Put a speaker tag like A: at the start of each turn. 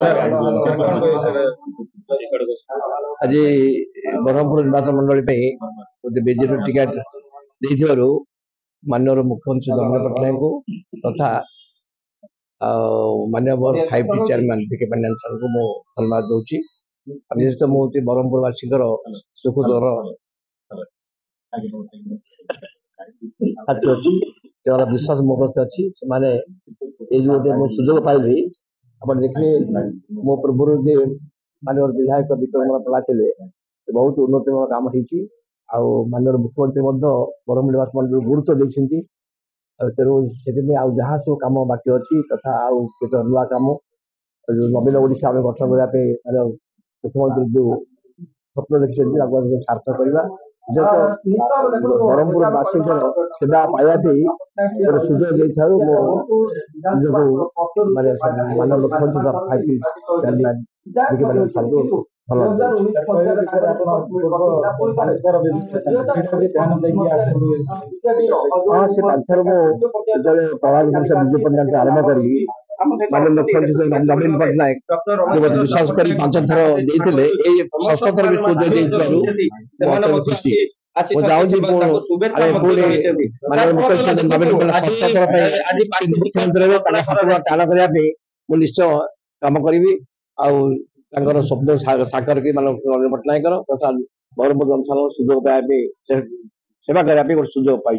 A: आज ब्रह्मपुर निर्वाचन मंडल गोटे बीजेपी टिकेट माननीय मुख्यमंत्री नवीन पट्टनायक को तथा माननीय मोर 5T chairman VK Pandian sir को मु धन्यवाद दूची। विशेषतः मुझे ब्रह्मपुरवासी सुख दुर साथी अच्छी विश्वास मो प्रति अच्छी से गोटे मो सुजोग पाइली आप देखिए मो पूर्व जे माननीय विधायक विक्रम पला थे बहुत उन्नतिमूलक काम होती माननीय मुख्यमंत्री ब्रह्म निर्वाचन मंडल गुरुत्व देते तेणु से जहाँ सब कम बाकी अच्छी तथा आते नुआ कम जो नवीन ओडिशा आम गठन करने मुख्यमंत्री जो स्वप्न देखते सार्थ करवा ब्रह्मपुर वासी सेवा पाइबापी गोटे सुजोग माननीय मुख्यमंत्री 5T chairman VK Pandian sir को हाँ से पांचर प्रभात विजय पंचायत आरंभ करी माननीय मुख्यमंत्री नवीन पट्टनायक जो विश्वास कर 5 थर देते षष्ठ थर भी खुशी चाहूँगी माननीय मुख्यमंत्री नवीन पट्टनायक षष्ठ थर मुख्यमंत्री टाण करने निश्चय कम करी स्वप्न साकार की नवीन पट्टनायक तथा ब्रह्मपुर जनसाधारण सुजोग पाइबा सेवा करने सुजोग पाई।